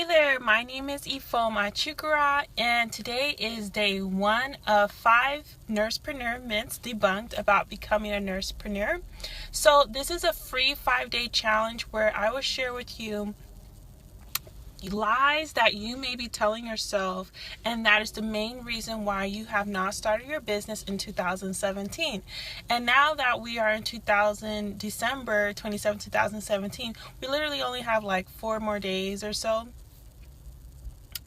Hey there, my name is Ifeoma Chukwurah, and today is day 1 of 5 Nursepreneur myths debunked about becoming a nursepreneur. So this is a free 5-day challenge where I will share with you lies that you may be telling yourself, and that is the main reason why you have not started your business in 2017. And now that we are in December 27, 2017, we literally only have like 4 more days or so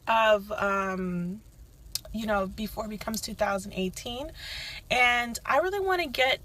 of before it becomes 2018. And I really want to get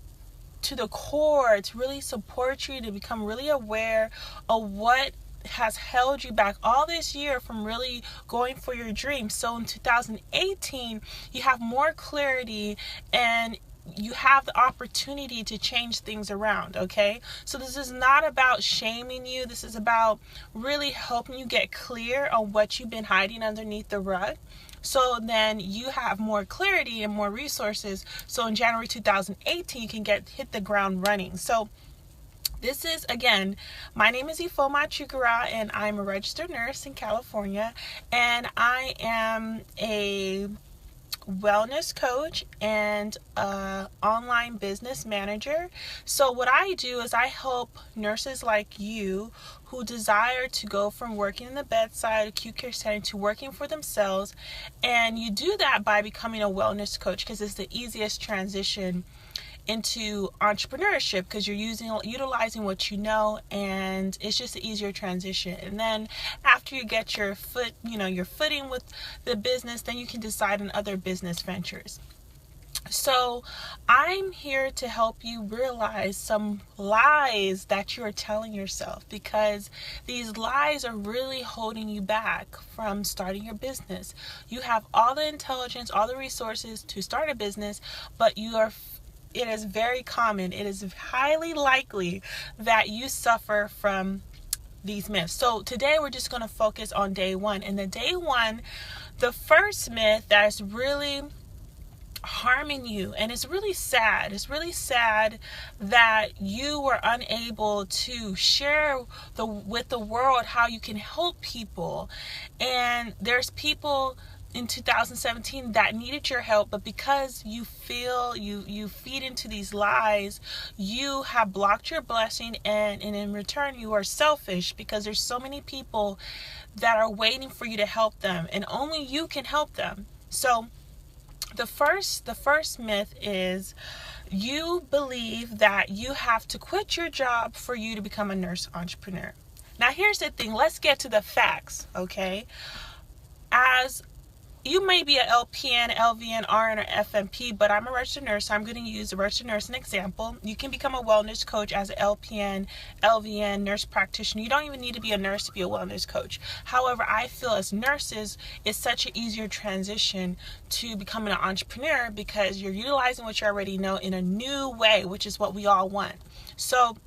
to the core to really support you to become really aware of what has held you back all this year from really going for your dreams. So in 2018, you have more clarity and you have the opportunity to change things around, okay? So this is not about shaming you. This is about really helping you get clear on what you've been hiding underneath the rug. So then you have more clarity and more resources. So in January 2018, you can hit the ground running. So this is, again, my name is Ifeoma Chukwurah, and I'm a registered nurse in California, and I am a wellness coach and online business manager. So what I do is I help nurses like you who desire to go from working in the bedside acute care setting to working for themselves, and you do that by becoming a wellness coach because it's the easiest transition into entrepreneurship because you're utilizing what you know, and it's just an easier transition. And then after you get your footing with the business, then you can decide on other business ventures. So I'm here to help you realize some lies that you're telling yourself, because these lies are really holding you back from starting your business. You have all the intelligence, all the resources to start a business, but it is very common, it is highly likely that you suffer from these myths. So today we're just going to focus on day 1. And the first myth that is really harming you, and it's really sad that you were unable to share with the world how you can help people. And there's people in 2017 that needed your help, but because you feel you feed into these lies, you have blocked your blessing, and in return you are selfish because there's so many people that are waiting for you to help them, and only you can help them. So the first myth is you believe that you have to quit your job for you to become a nurse entrepreneur. Now here's the thing, let's get to the facts, okay? As you may be an LPN, LVN, RN, or FNP, but I'm a registered nurse, so I'm going to use a registered nurse as an example. You can become a wellness coach as an LPN, LVN, nurse practitioner. You don't even need to be a nurse to be a wellness coach. However, I feel as nurses, it's such an easier transition to becoming an entrepreneur because you're utilizing what you already know in a new way, which is what we all want. So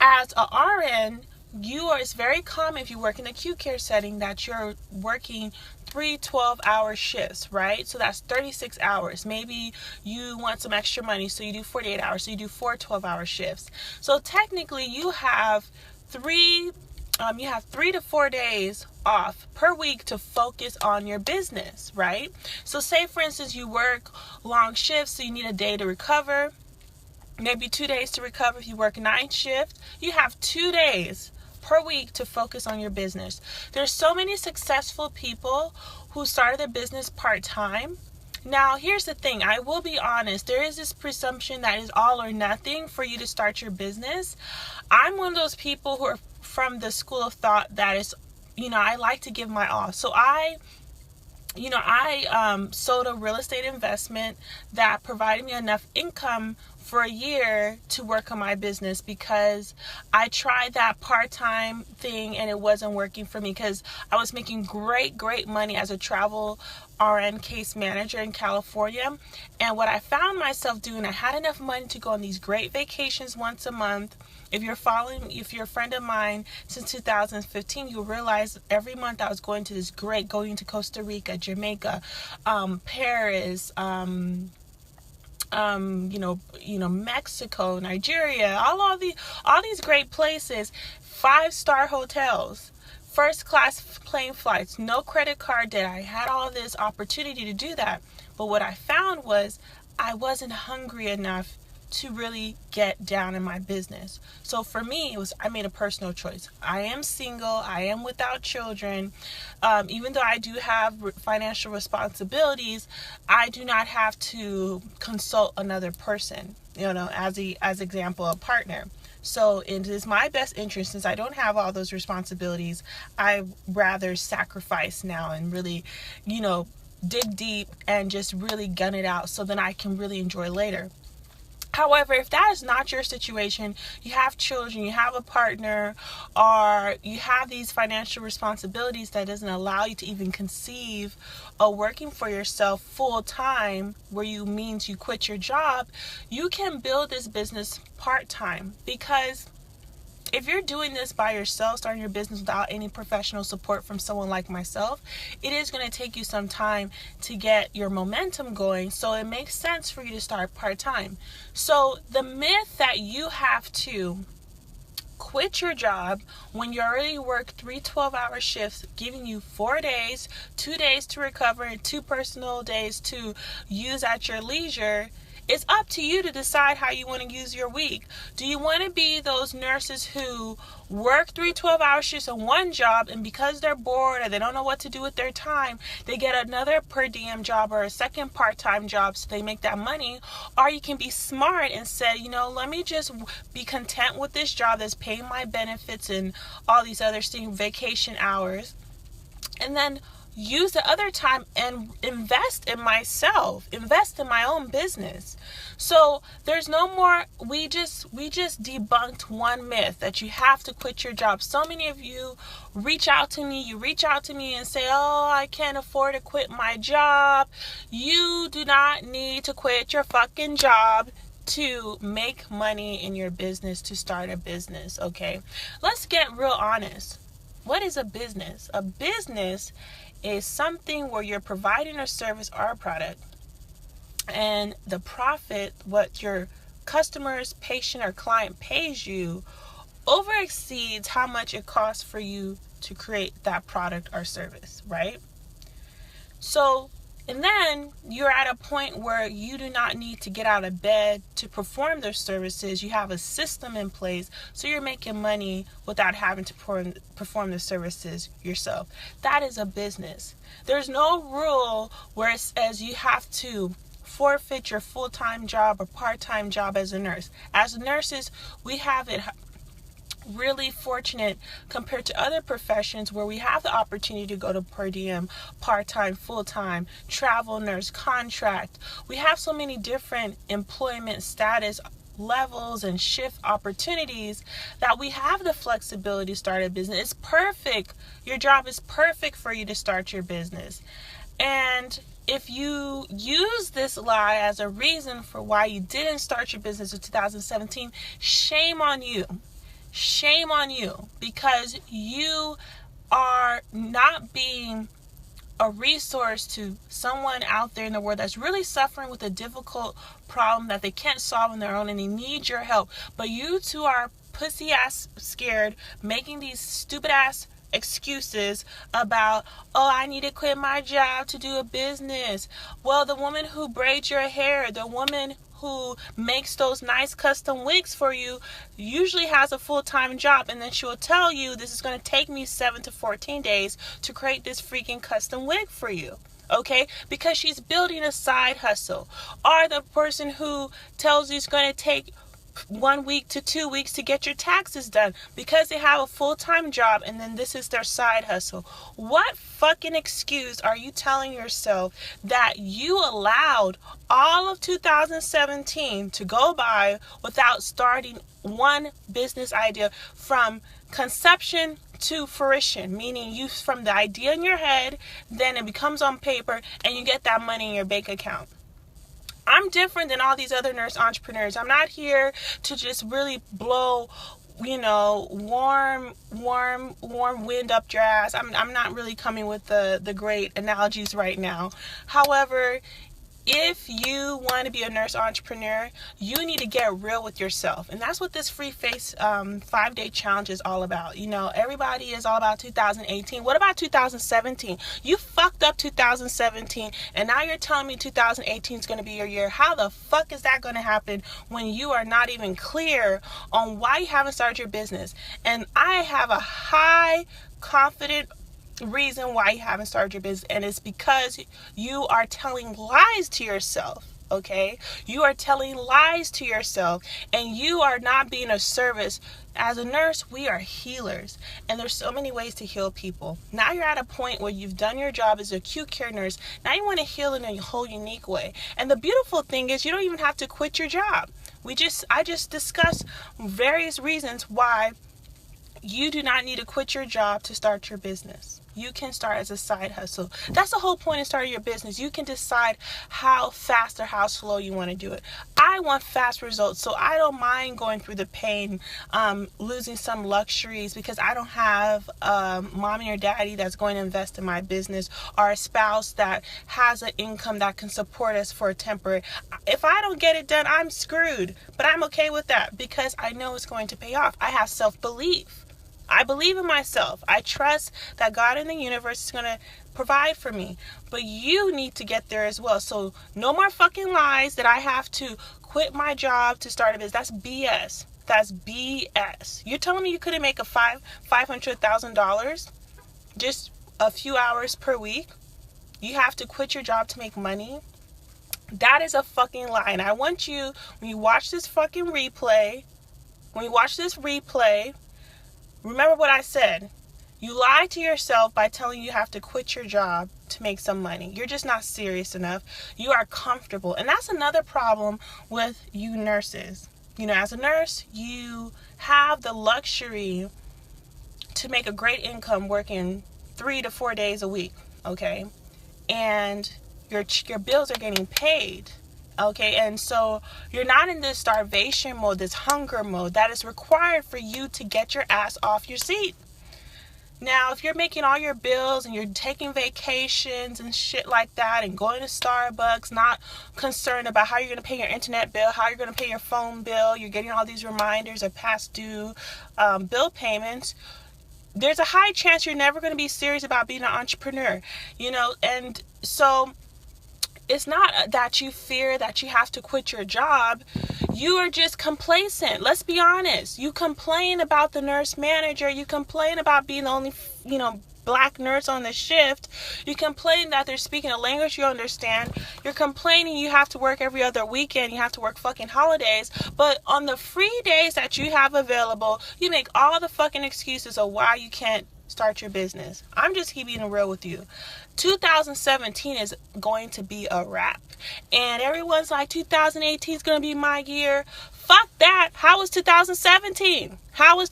as an RN, it's very common if you work in an acute care setting that you're working 3 12-hour shifts, right? So that's 36 hours. Maybe you want some extra money, so you do 48 hours, so you do 4 12-hour shifts. So technically you have 3 to 4 days off per week to focus on your business, right? So say for instance you work long shifts, so you need a day to recover, maybe 2 days to recover. If you work night shift, you have 2 days per week to focus on your business. There's so many successful people who started their business part-time. Now, here's the thing. I will be honest. There is this presumption that is all or nothing for you to start your business. I'm one of those people who are from the school of thought that is, I like to give my all. So I sold a real estate investment that provided me enough income for a year to work on my business, because I tried that part-time thing and it wasn't working for me because I was making great money as a travel RN case manager in California. And what I found myself doing, I had enough money to go on these great vacations once a month. If you're a friend of mine since 2015, you'll realize every month I was going to Costa Rica, Jamaica, Paris, Mexico, Nigeria, all these great places, 5-star hotels, first class plane flights, no credit card debt. I had all this opportunity to do that. But what I found was I wasn't hungry enough to really get down in my business. So for me, I made a personal choice. I am single. I am without children. Even though I do have financial responsibilities, I do not have to consult another person, as example, a partner. So it is my best interest, since I don't have all those responsibilities, I rather sacrifice now and really, dig deep and just really gun it out so then I can really enjoy later. However, if that is not your situation, you have children, you have a partner, or you have these financial responsibilities that doesn't allow you to even conceive of working for yourself full time, where means you quit your job, you can build this business part time. Because if you're doing this by yourself, starting your business without any professional support from someone like myself, it is going to take you some time to get your momentum going. So it makes sense for you to start part-time. So the myth that you have to quit your job when you already work 3 12-hour shifts, giving you 4 days, 2 days to recover, and 2 personal days to use at your leisure, it's up to you to decide how you want to use your week. Do you want to be those nurses who work 3 12-hour shifts in one job, and because they're bored or they don't know what to do with their time, they get another per diem job or a second part-time job so they make that money? Or you can be smart and say, let me just be content with this job that's paying my benefits and all these other things, vacation hours, and then use the other time and invest in myself, invest in my own business. So there's no more, we just debunked one myth that you have to quit your job. So many of you reach out to me and say, oh, I can't afford to quit my job. You do not need to quit your fucking job to make money in your business, to start a business, okay? Let's get real honest. What is a business? A business is something where you're providing a service or a product, and the profit, what your customers, patient, or client pays you, over exceeds how much it costs for you to create that product or service, right? So, and then you're at a point where you do not need to get out of bed to perform those services. You have a system in place, so you're making money without having to perform the services yourself. That is a business. There's no rule where it says you have to forfeit your full-time job or part-time job as a nurse. As nurses, we have it really fortunate compared to other professions where we have the opportunity to go to per diem, part-time, full-time, travel nurse, contract. We have so many different employment status levels and shift opportunities that we have the flexibility to start a business. It's perfect. Your job is perfect for you to start your business. And if you use this lie as a reason for why you didn't start your business in 2017, shame on you. Shame on you, because you are not being a resource to someone out there in the world that's really suffering with a difficult problem that they can't solve on their own and they need your help. But you two are pussy ass scared, making these stupid ass excuses about, oh, I need to quit my job to do a business. Well, the woman who braids your hair, the woman who makes those nice custom wigs for you usually has a full-time job, and then she will tell you, this is going to take me 7 to 14 days to create this freaking custom wig for you. Okay, because she's building a side hustle. Or the person who tells you it's going to take 1 week to 2 weeks to get your taxes done because they have a full-time job and then this is their side hustle. What fucking excuse are you telling yourself that you allowed all of 2017 to go by without starting one business idea from conception to fruition? Meaning you, from the idea in your head, then it becomes on paper and you get that money in your bank account. I'm different than all these other nurse entrepreneurs. I'm not here to just really blow, warm wind up your ass. I'm not really coming with the great analogies right now. However, if you want to be a nurse entrepreneur, you need to get real with yourself. And that's what this free face 5-day challenge is all about. You know, everybody is all about 2018. What about 2017? You fucked up 2017, and now you're telling me 2018 is going to be your year. How the fuck is that going to happen when you are not even clear on why you haven't started your business? And I have a high confident reason why you haven't started your business, and it's because you are telling lies to yourself. Okay, you are telling lies to yourself, and you are not being of service. As a nurse, we are healers, and there's so many ways to heal people. Now you're at a point where you've done your job as an acute care nurse. Now you want to heal in a whole unique way. And the beautiful thing is, you don't even have to quit your job. I just discussed various reasons why you do not need to quit your job to start your business. You can start as a side hustle. That's the whole point of starting your business. You can decide how fast or how slow you want to do it. I want fast results, so I don't mind going through the pain, losing some luxuries, because I don't have mommy or daddy that's going to invest in my business, or a spouse that has an income that can support us for a temporary. If I don't get it done, I'm screwed. But I'm okay with that because I know it's going to pay off. I have self-belief. I believe in myself. I trust that God in the universe is going to provide for me. But you need to get there as well. So no more fucking lies that I have to quit my job to start a business. That's BS. That's BS. You're telling me you couldn't make $500,000 just a few hours per week? You have to quit your job to make money? That is a fucking lie. And I want you, when you watch this fucking replay, remember what I said. You lie to yourself by telling you have to quit your job to make some money. You're just not serious enough. You are comfortable. And that's another problem with you nurses. You know, as a nurse, you have the luxury to make a great income working 3 to 4 days a week, okay? And your bills are getting paid. Okay, and so you're not in this starvation mode, this hunger mode that is required for you to get your ass off your seat. Now, if you're making all your bills and you're taking vacations and shit like that and going to Starbucks, not concerned about how you're going to pay your internet bill, how you're going to pay your phone bill, you're getting all these reminders of past due bill payments, there's a high chance you're never going to be serious about being an entrepreneur, you know. And so it's not that you fear that you have to quit your job. You are just complacent. Let's be honest. You complain about the nurse manager. You complain about being the only, black nurse on the shift. You complain that they're speaking a language you understand. You're complaining you have to work every other weekend. You have to work fucking holidays. But on the free days that you have available, you make all the fucking excuses of why you can't start your business. I'm just keeping it real with you. 2017 is going to be a wrap. And everyone's like, 2018 is going to be my year. Fuck that. How was 2017? How you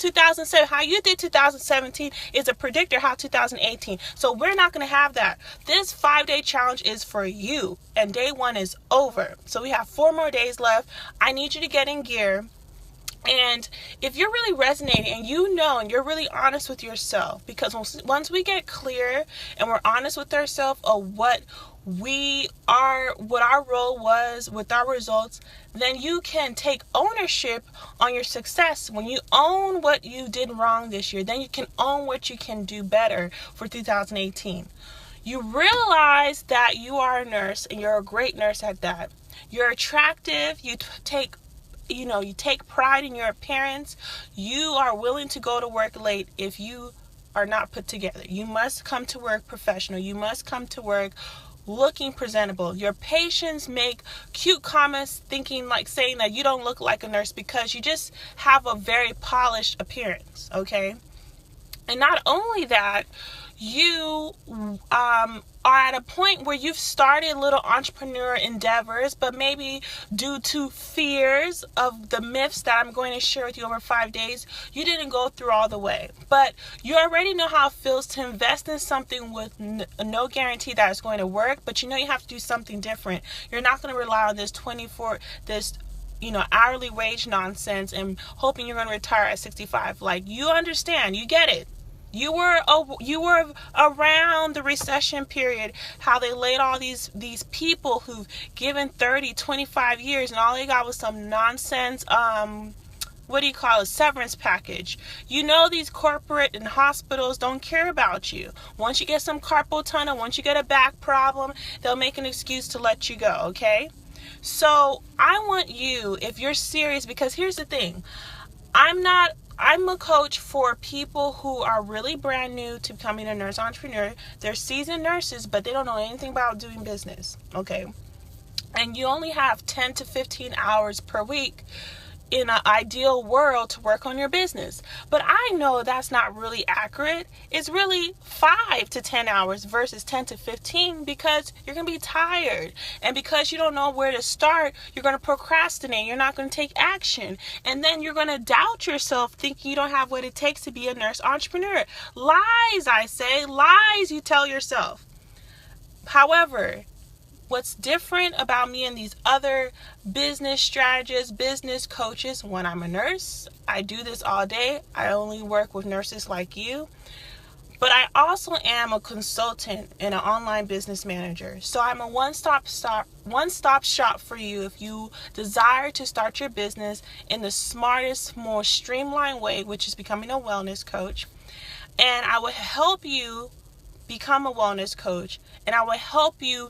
did 2017 is a predictor how 2018. So we're not going to have that. This 5-day challenge is for you. And day 1 is over. So we have 4 more days left. I need you to get in gear. And if you're really resonating and and you're really honest with yourself, because once we get clear and we're honest with ourselves of what our role was with our results, then you can take ownership on your success. When you own what you did wrong this year, then you can own what you can do better for 2018. You realize that you are a nurse and you're a great nurse at that. You're attractive. You take pride in your appearance. You are willing to go to work late if you are not put together. You must come to work professional. You must come to work looking presentable. Your patients make cute comments saying that you don't look like a nurse because you just have a very polished appearance, okay? And not only that, you are at a point where you've started little entrepreneur endeavors, but maybe due to fears of the myths that I'm going to share with you over 5 days, you didn't go through all the way. But you already know how it feels to invest in something with no guarantee that it's going to work, but you have to do something different. You're not going to rely on this hourly wage nonsense and hoping you're going to retire at 65. Like, you understand, you get it. You were around the recession period, how they laid all these people who've given 30, 25 years and all they got was some nonsense, severance package. You know, these corporate and hospitals don't care about you. Once you get some carpal tunnel, once you get a back problem, they'll make an excuse to let you go, okay? So I want you, if you're serious, because here's the thing, I'm a coach for people who are really brand new to becoming a nurse entrepreneur. They're seasoned nurses, but they don't know anything about doing business, okay? And you only have 10 to 15 hours per week in an ideal world to work on your business. But I know that's not really accurate. It's really 5 to 10 hours versus 10 to 15 because you're going to be tired. And because you don't know where to start, you're going to procrastinate. You're not going to take action. And then you're going to doubt yourself thinking you don't have what it takes to be a nurse entrepreneur. Lies, I say. Lies you tell yourself. However, what's different about me and these other business strategists, business coaches, when I'm a nurse, I do this all day. I only work with nurses like you. But I also am a consultant and an online business manager. So I'm a one-stop shop for you if you desire to start your business in the smartest, more streamlined way, which is becoming a wellness coach. And I will help you become a wellness coach, and I will help you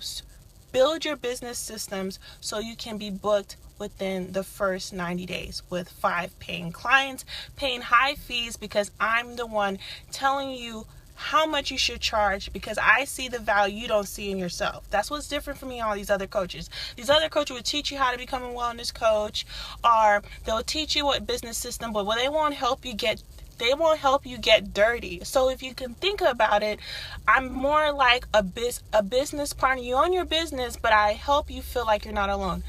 build your business systems so you can be booked within the first 90 days with 5 paying clients, paying high fees because I'm the one telling you how much you should charge because I see the value you don't see in yourself. That's what's different from me and all these other coaches. These other coaches will teach you how to become a wellness coach, or they'll teach you what business system, but they won't help you get dirty. So if you can think about it, I'm more like a business partner. You own your business, but I help you feel like you're not alone.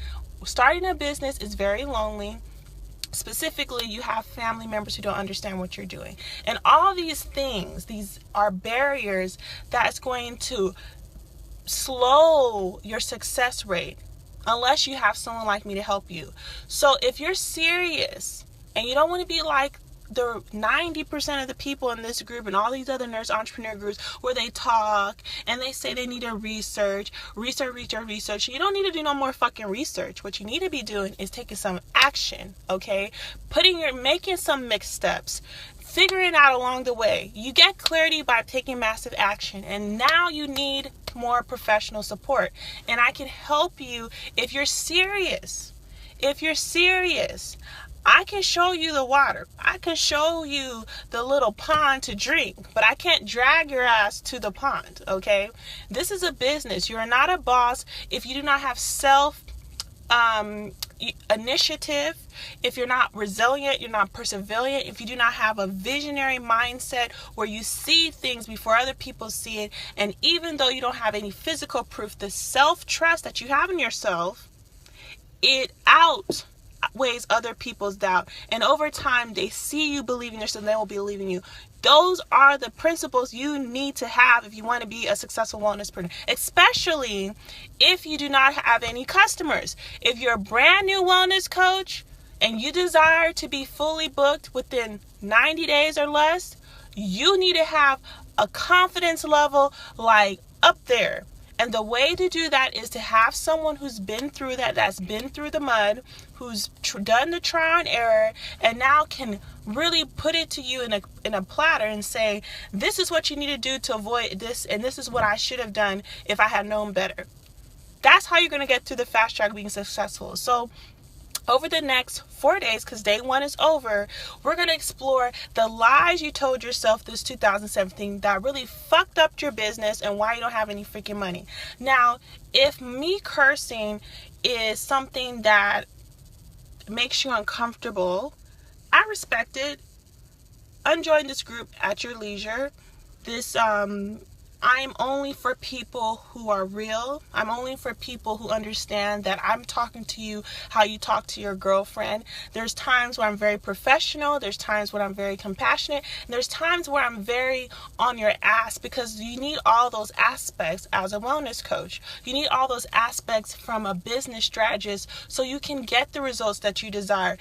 Starting a business is very lonely. Specifically, you have family members who don't understand what you're doing. And all these things, these are barriers that's going to slow your success rate unless you have someone like me to help you. So if you're serious and you don't want to be like the 90% of the people in this group and all these other nurse entrepreneur groups where they talk and they say they need to research. You don't need to do no more fucking research. What you need to be doing is taking some action, okay? Making some mixed steps, figuring out along the way. You get clarity by taking massive action, and now you need more professional support. And I can help you if you're serious. I can show you the water. I can show you the little pond to drink, but I can't drag your ass to the pond, okay? This is a business. You are not a boss if you do not have initiative, if you're not resilient, you're not perseverant, if you do not have a visionary mindset where you see things before other people see it, and even though you don't have any physical proof, the self-trust that you have in yourself, it outweighs other people's doubt, and over time they see you believing yourself, they will believe in you. Those are the principles you need to have if you want to be a successful wellness person, especially if you do not have any customers. If you're a brand new wellness coach and you desire to be fully booked within 90 days or less, you need to have a confidence level like up there. And the way to do that is to have someone who's been through that's been through the mud, who's done the trial and error, and now can really put it to you in a platter and say, this is what you need to do to avoid this, and this is what I should have done if I had known better. That's how you're going to get to the fast track being successful. So over the next 4 days, because day 1 is over, we're going to explore the lies you told yourself this 2017 that really fucked up your business and why you don't have any freaking money. Now, if me cursing is something that makes you uncomfortable, I respect it. Unjoin this group at your leisure. I'm only for people who are real. I'm only for people who understand that I'm talking to you how you talk to your girlfriend. There's times where I'm very professional. There's times when I'm very compassionate. And there's times where I'm very on your ass, because you need all those aspects as a wellness coach. You need all those aspects from a business strategist so you can get the results that you desire.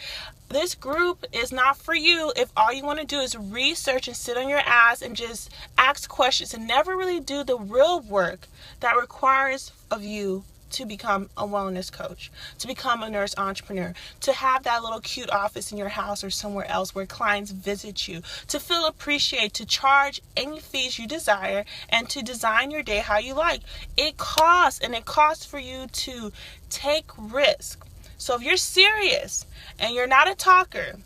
this group is not for you if all you want to do is research and sit on your ass and just ask questions and never really do the real work that requires of you to become a wellness coach, to become a nurse entrepreneur, to have that little cute office in your house or somewhere else where clients visit you, to feel appreciated, to charge any fees you desire, and to design your day how you like. It costs, and it costs for you to take risk. So if you're serious and you're not a talker,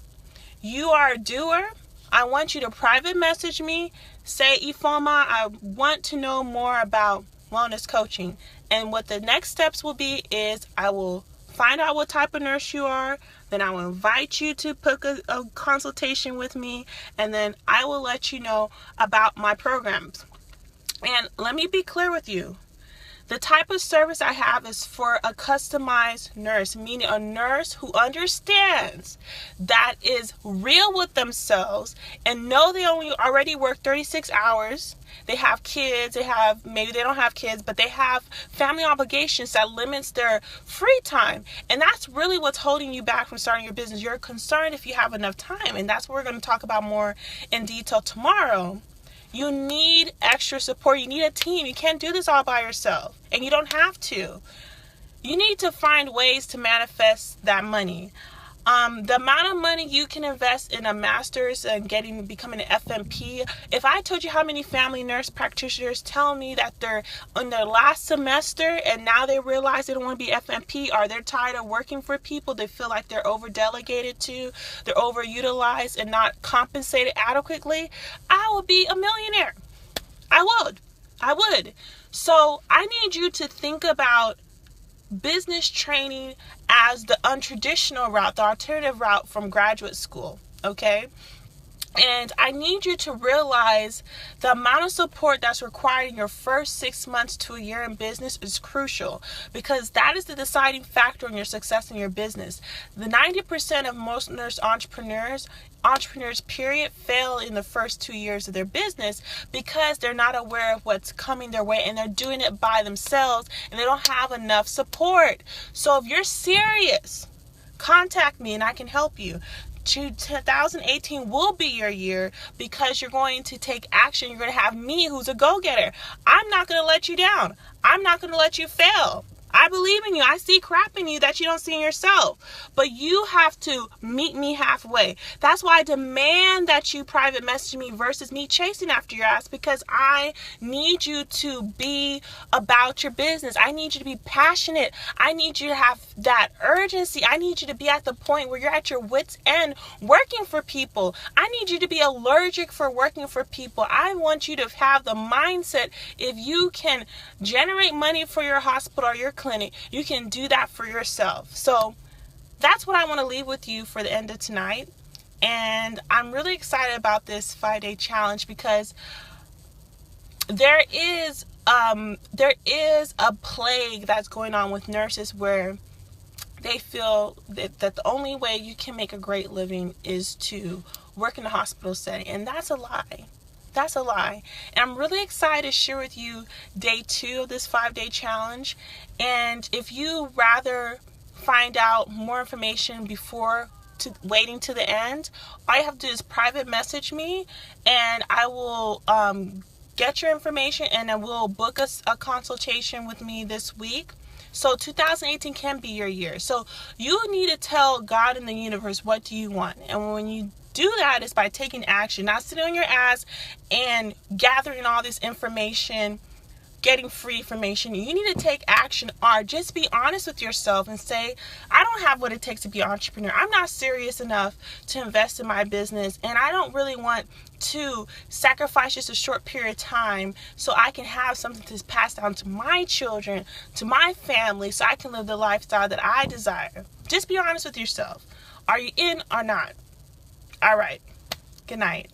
you are a doer, I want you to private message me, say, Ifeoma, I want to know more about wellness coaching. And what the next steps will be is I will find out what type of nurse you are, then I will invite you to book a consultation with me, and then I will let you know about my programs. And let me be clear with you. The type of service I have is for a customized nurse, meaning a nurse who understands, that is real with themselves and know they only already work 36 hours. They have kids, maybe they don't have kids, but they have family obligations that limits their free time. And that's really what's holding you back from starting your business. You're concerned if you have enough time. And that's what we're going to talk about more in detail tomorrow. You need extra support. You need a team. You can't do this all by yourself. And you don't have to. You need to find ways to manifest that money. The amount of money you can invest in a master's and becoming an FNP. If I told you how many family nurse practitioners tell me that they're on their last semester and now they realize they don't want to be FNP, or they're tired of working for people, they feel like they're over delegated to, they're overutilized and not compensated adequately, I will be a millionaire. I would. So I need you to think about business training as the untraditional route, the alternative route from graduate school, okay? And I need you to realize the amount of support that's required in your first 6 months to a year in business is crucial, because that is the deciding factor in your success in your business. The 90% of most nurse entrepreneurs period, fail in the first 2 years of their business because they're not aware of what's coming their way and they're doing it by themselves and they don't have enough support. So if you're serious, contact me and I can help you. 2018 will be your year because you're going to take action. You're going to have me, who's a go-getter. I'm not going to let you down. I'm not going to let you fail. I believe in you. I see crap in you that you don't see in yourself. But you have to meet me halfway. That's why I demand that you private message me versus me chasing after your ass, because I need you to be about your business. I need you to be passionate. I need you to have that urgency. I need you to be at the point where you're at your wit's end working for people. I need you to be allergic for working for people. I want you to have the mindset, if you can generate money for your hospital or your clinic, you can do that for yourself. So that's what I want to leave with you for the end of tonight. And I'm really excited about this 5-day challenge because there is a plague that's going on with nurses where they feel that the only way you can make a great living is to work in a hospital setting, and that's a lie. That's a lie. And I'm really excited to share with you day 2 of this 5-day challenge. And if you rather find out more information before waiting to the end, all you have to do is private message me and I will get your information and then we'll book a consultation with me this week. So 2018 can be your year. So you need to tell God and the universe, what do you want? And when you do that, is by taking action, not sitting on your ass and gathering all this information, getting free information. You need to take action, or just be honest with yourself and say, I don't have what it takes to be an entrepreneur. I'm not serious enough to invest in my business, and I don't really want to sacrifice just a short period of time so I can have something to pass down to my children, to my family, so I can live the lifestyle that I desire. Just be honest with yourself. Are you in or not? All right. Good night.